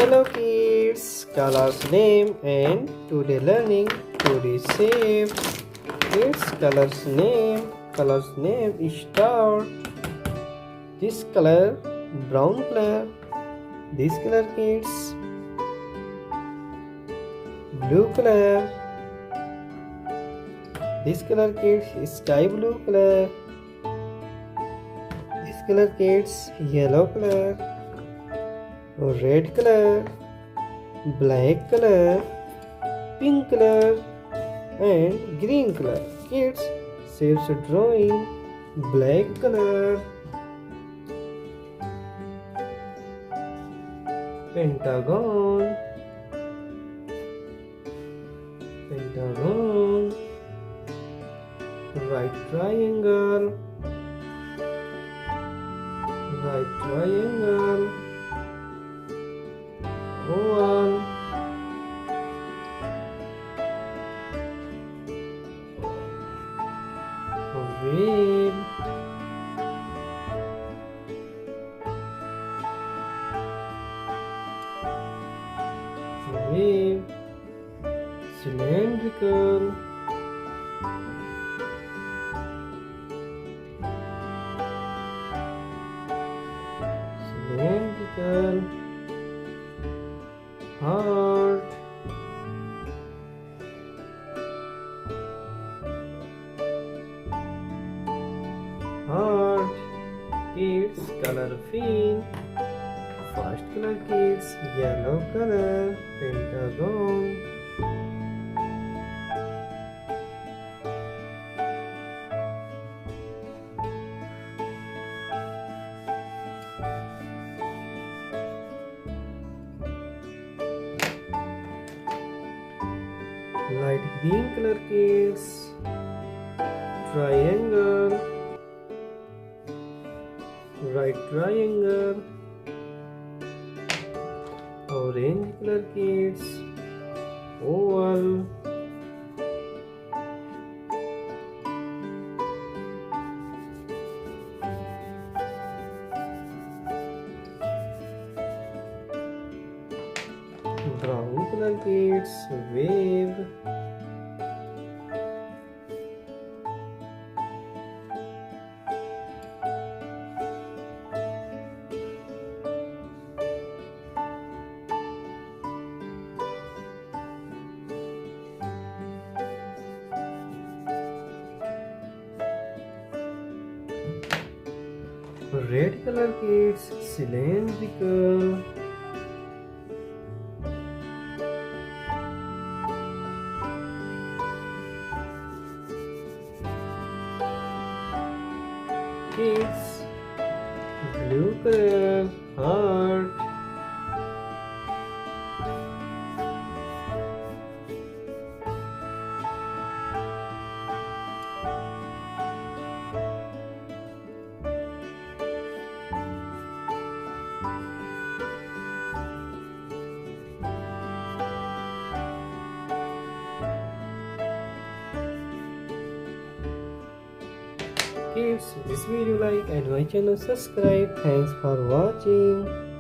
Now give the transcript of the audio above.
Hello kids, colors name and today learning 2D shapes. Kids, colors name is star. This color brown color. This color kids blue color. This color kids sky blue color. This color kids yellow color. Red color, black color, pink color and green color. Kids, shapes drawing black color, pentagon, right triangle, oval, wave, cylindrical, heart, kids color pink, first color kids yellow color, pentagon, light green color kids triangle, right triangle, orange color kids oval, brown color kids wave, red color kids cylindrical, kids blue color heart, kids, this video like and my channel subscribe. Thanks for watching.